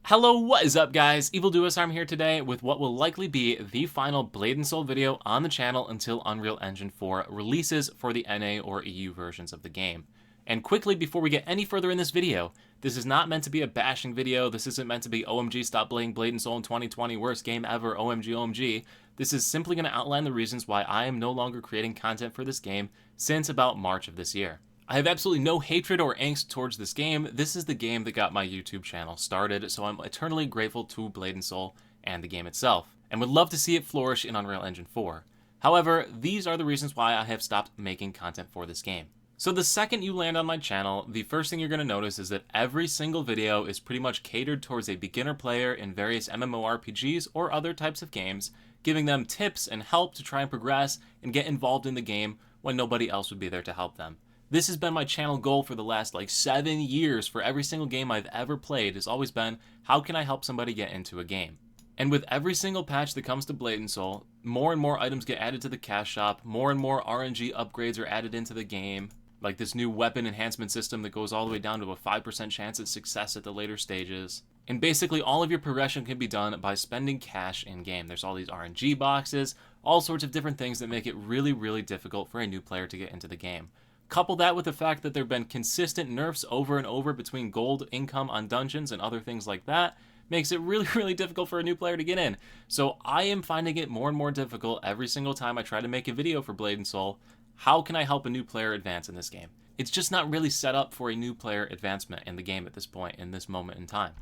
Hello, what is up guys? EvilDuosArm here today with what will likely be the final Blade & Soul video on the channel until Unreal Engine 4 releases for the NA or EU versions of the game. And quickly before we get any further in this video, this is not meant to be a bashing video, this isn't meant to be OMG stop playing Blade & Soul in 2020, worst game ever, OMG OMG. This is simply going to outline the reasons why I am no longer creating content for this game since about March of this year. I have absolutely no hatred or angst towards this game. This is the game that got my YouTube channel started, so I'm eternally grateful to Blade & Soul and the game itself, and would love to see it flourish in Unreal Engine 4. However, these are the reasons why I have stopped making content for this game. So the second you land on my channel, the first thing you're going to notice is that every single video is pretty much catered towards a beginner player in various MMORPGs or other types of games, giving them tips and help to try and progress and get involved in the game when nobody else would be there to help them. This has been my channel goal for the last 7 years. For every single game I've ever played has always been, how can I help somebody get into a game? And with every single patch that comes to Blade & Soul, more and more items get added to the cash shop, more and more RNG upgrades are added into the game, like this new weapon enhancement system that goes all the way down to a 5% chance at success at the later stages. And basically all of your progression can be done by spending cash in-game. There's all these RNG boxes, all sorts of different things that make it really, really difficult for a new player to get into the game. Couple that with the fact that there have been consistent nerfs over and over between gold income on dungeons and other things like that, makes it really, really difficult for a new player to get in. So I am finding it more and more difficult every single time I try to make a video for Blade & Soul. How can I help a new player advance in this game? It's just not really set up for a new player advancement in the game at this point, in this moment in time.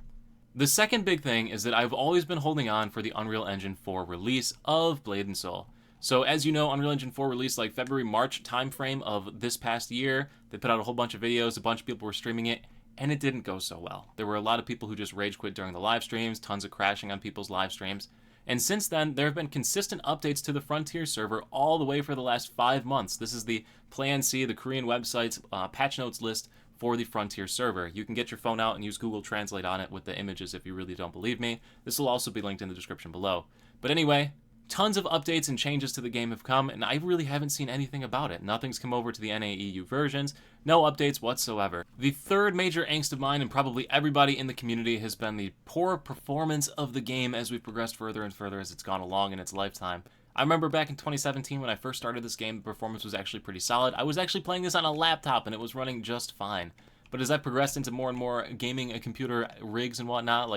The second big thing is that I've always been holding on for the Unreal Engine 4 release of Blade & Soul. So as you know, Unreal Engine 4 released February-March timeframe of this past year. They put out a whole bunch of videos, a bunch of people were streaming it, and it didn't go so well. There were a lot of people who just rage quit during the live streams, tons of crashing on people's live streams. And since then, there have been consistent updates to the Frontier server all the way for the last 5 months. This is the Plan C, the Korean website's patch notes list for the Frontier server. You can get your phone out and use Google Translate on it with the images if you really don't believe me. This will also be linked in the description below. But anyway, tons of updates and changes to the game have come, and I really haven't seen anything about it. Nothing's come over to the NA/EU versions, no updates whatsoever. The third major angst of mine, and probably everybody in the community, has been the poor performance of the game as we've progressed further and further as it's gone along in its lifetime. I remember back in 2017 when I first started this game, the performance was actually pretty solid. I was actually playing this on a laptop and it was running just fine. But as I progressed into more and more gaming computer rigs and whatnot,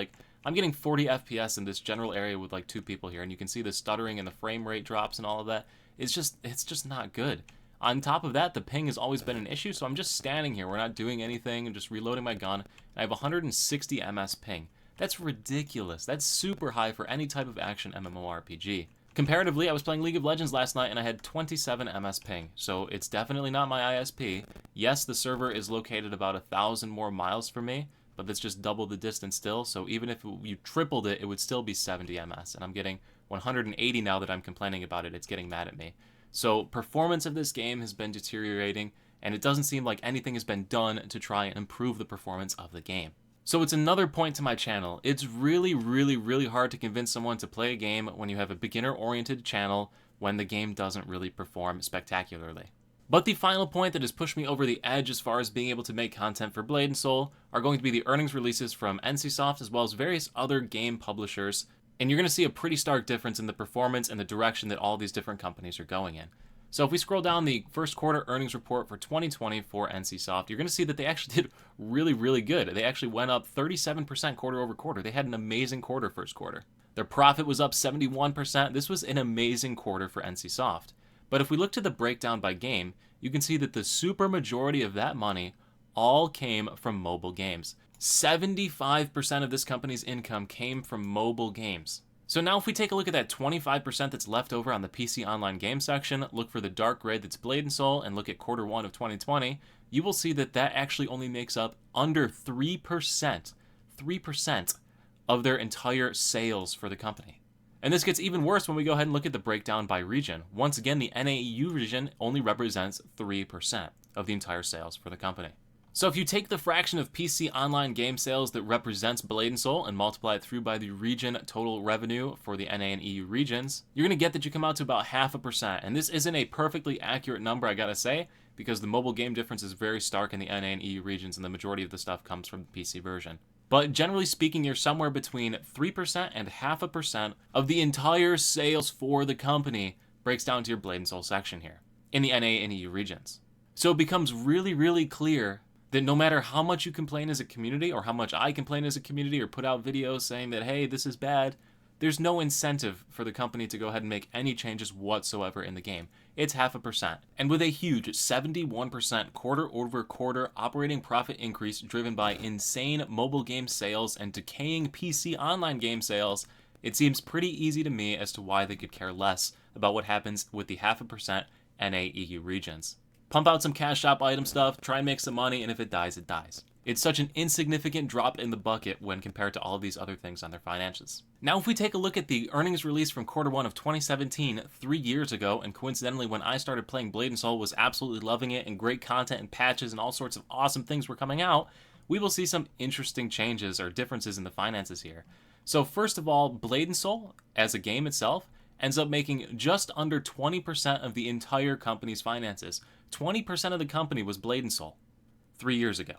I'm getting 40 FPS in this general area with 2 people here, and you can see the stuttering and the frame rate drops and all of that. It's just not good. On top of that, the ping has always been an issue, so I'm just standing here. We're not doing anything. I'm just reloading my gun, and I have 160 ms ping. That's ridiculous. That's super high for any type of action MMORPG. Comparatively, I was playing League of Legends last night, and I had 27 ms ping, so it's definitely not my ISP. Yes, the server is located about 1,000 more miles from me, but that's just double the distance still, so even if you tripled it, it would still be 70 ms, and I'm getting 180 now that I'm complaining about it. It's getting mad at me. So performance of this game has been deteriorating, and it doesn't seem like anything has been done to try and improve the performance of the game. So it's another point to my channel. It's really, really, really hard to convince someone to play a game when you have a beginner-oriented channel when the game doesn't really perform spectacularly. But the final point that has pushed me over the edge as far as being able to make content for Blade & Soul are going to be the earnings releases from NCSoft as well as various other game publishers, and you're going to see a pretty stark difference in the performance and the direction that all these different companies are going in. So if we scroll down the first quarter earnings report for 2020 for NCSoft, you're going to see that they actually did really, really good. They actually went up 37% quarter over quarter. They had an amazing quarter first quarter. Their profit was up 71%. This was an amazing quarter for NCSoft. But if we look to the breakdown by game, you can see that the super majority of that money all came from mobile games. 75% of this company's income came from mobile games. So now if we take a look at that 25% that's left over on the PC Online game section, look for the dark gray that's Blade & Soul, and look at quarter 1 of 2020, you will see that that actually only makes up under 3% of their entire sales for the company. And this gets even worse when we go ahead and look at the breakdown by region. Once again, the NA/EU region only represents 3% of the entire sales for the company. So if you take the fraction of PC Online game sales that represents Blade & Soul and multiply it through by the region total revenue for the NA and EU regions, you're going to get that you come out to about 0.5%. And this isn't a perfectly accurate number, I gotta say, because the mobile game difference is very stark in the NA and EU regions, and the majority of the stuff comes from the PC version. But generally speaking, you're somewhere between 3% and 0.5% of the entire sales for the company breaks down to your Blade and Soul section here in the NA and EU regions. So it becomes really, really clear that no matter how much you complain as a community, or how much I complain as a community, or put out videos saying that, hey, this is bad, there's no incentive for the company to go ahead and make any changes whatsoever in the game. It's 0.5%. And with a huge 71% quarter-over-quarter operating profit increase driven by insane mobile game sales and decaying PC online game sales, it seems pretty easy to me as to why they could care less about what happens with the 0.5% NA EU regions. Pump out some cash shop item stuff, try and make some money, and if it dies, it dies. It's such an insignificant drop in the bucket when compared to all of these other things on their finances. Now, if we take a look at the earnings release from Q1 of 2017, 3 years ago, and coincidentally when I started playing Blade & Soul was absolutely loving it, and great content and patches and all sorts of awesome things were coming out, we will see some interesting changes or differences in the finances here. So first of all, Blade & Soul, as a game itself, ends up making just under 20% of the entire company's finances. 20% of the company was Blade & Soul 3 years ago,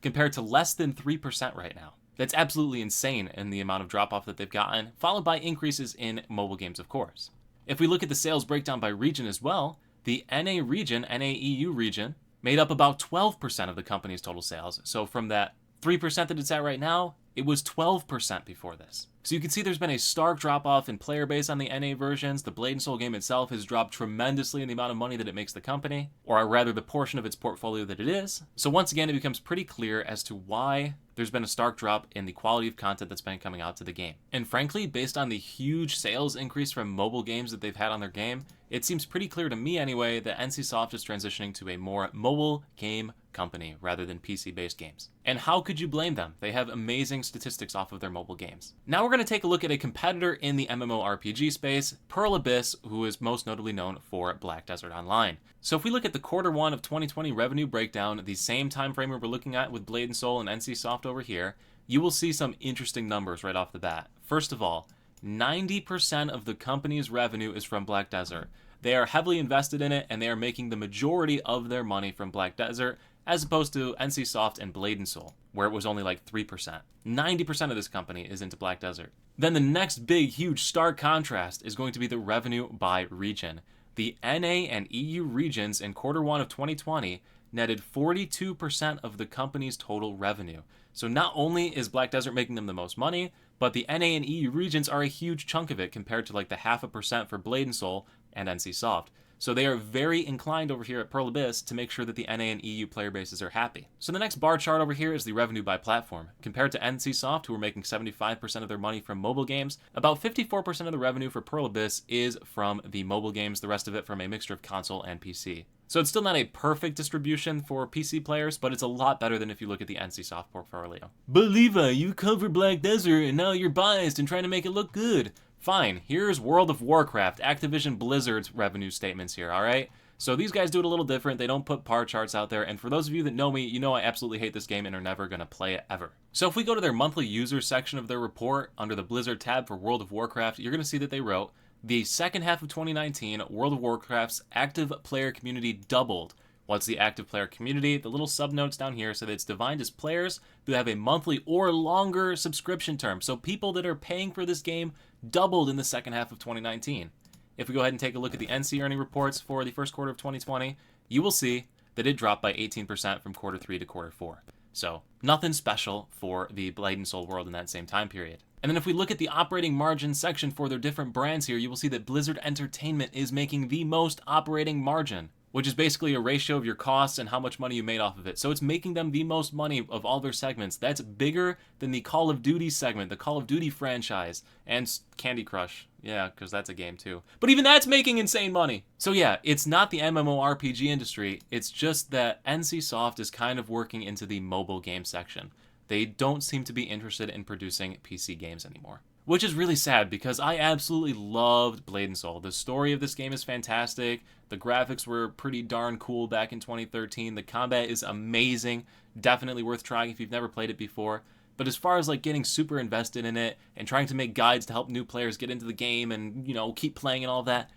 compared to less than 3% right now. That's absolutely insane in the amount of drop-off that they've gotten, followed by increases in mobile games, of course. If we look at the sales breakdown by region as well, the NA region, NA EU region, made up about 12% of the company's total sales. So from that 3% that it's at right now, it was 12% before this. So you can see there's been a stark drop-off in player base on the NA versions. The Blade & Soul game itself has dropped tremendously in the amount of money that it makes the company, or rather the portion of its portfolio that it is. So once again, it becomes pretty clear as to why there's been a stark drop in the quality of content that's been coming out to the game. And frankly, based on the huge sales increase from mobile games that they've had on their game, it seems pretty clear to me anyway that NCSoft is transitioning to a more mobile game company rather than PC-based games. And how could you blame them? They have amazing statistics off of their mobile games. Now we're going to take a look at a competitor in the MMORPG space, Pearl Abyss, who is most notably known for Black Desert Online. So if we look at the Q1 of 2020 revenue breakdown, the same time frame we're looking at with Blade & Soul and NCSoft over here, you will see some interesting numbers right off the bat. First of all, 90% of the company's revenue is from Black Desert. They are heavily invested in it, and they are making the majority of their money from Black Desert, as opposed to NCSoft and Blade & Soul, where it was only like 3%. 90% of this company is into Black Desert. Then the next big, huge, stark contrast is going to be the revenue by region. The NA and EU regions in Q1 of 2020 netted 42% of the company's total revenue. So not only is Black Desert making them the most money, but the NA and EU regions are a huge chunk of it compared to like the 0.5% for Blade & Soul and NCSoft. So they are very inclined over here at Pearl Abyss to make sure that the NA and EU player bases are happy. So the next bar chart over here is the revenue by platform. Compared to NCSoft, who are making 75% of their money from mobile games, about 54% of the revenue for Pearl Abyss is from the mobile games, the rest of it from a mixture of console and PC. So it's still not a perfect distribution for PC players, but it's a lot better than if you look at the NCSoft portfolio. But Levi, you covered Black Desert and now you're biased and trying to make it look good. Fine, here's World of Warcraft, Activision Blizzard's revenue statements here, alright? So these guys do it a little different, they don't put bar charts out there, and for those of you that know me, you know I absolutely hate this game and are never going to play it ever. So if we go to their monthly users section of their report, under the Blizzard tab for World of Warcraft, you're going to see that they wrote, the second half of 2019, World of Warcraft's active player community doubled. What's the active player community? The little subnotes down here say that it's defined as players who have a monthly or longer subscription term. So people that are paying for this game doubled in the second half of 2019. If we go ahead and take a look at the NC earning reports for the first quarter of 2020, you will see that it dropped by 18% from Q3 to Q4. So nothing special for the Blade & Soul world in that same time period. And then if we look at the operating margin section for their different brands here, you will see that Blizzard Entertainment is making the most operating margin, which is basically a ratio of your costs and how much money you made off of it. So it's making them the most money of all their segments. That's bigger than the Call of Duty segment, the Call of Duty franchise, and Candy Crush. Yeah, because that's a game too. But even that's making insane money. So yeah, it's not the MMORPG industry. It's just that NCSoft is kind of working into the mobile game section. They don't seem to be interested in producing PC games anymore. Which is really sad because I absolutely loved Blade & Soul. The story of this game is fantastic. The graphics were pretty darn cool back in 2013. The combat is amazing. Definitely worth trying if you've never played it before. But as far as like getting super invested in it and trying to make guides to help new players get into the game and, you know, keep playing and all that,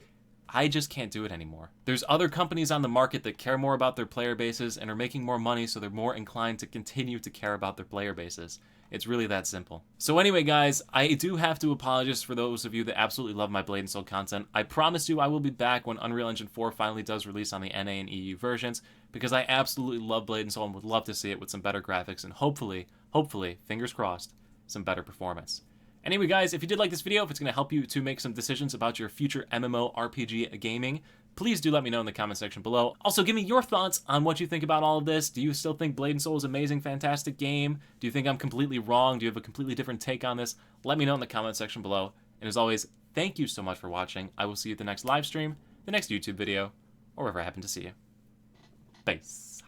I just can't do it anymore. There's other companies on the market that care more about their player bases and are making more money, so they're more inclined to continue to care about their player bases. It's really that simple. So anyway, guys, I do have to apologize for those of you that absolutely love my Blade & Soul content. I promise you I will be back when Unreal Engine 4 finally does release on the NA and EU versions, because I absolutely love Blade & Soul and would love to see it with some better graphics and hopefully, fingers crossed, some better performance. Anyway, guys, if you did like this video, if it's going to help you to make some decisions about your future MMORPG gaming, please do let me know in the comment section below. Also, give me your thoughts on what you think about all of this. Do you still think Blade & Soul is an amazing, fantastic game? Do you think I'm completely wrong? Do you have a completely different take on this? Let me know in the comment section below. And as always, thank you so much for watching. I will see you at the next live stream, the next YouTube video, or wherever I happen to see you. Peace.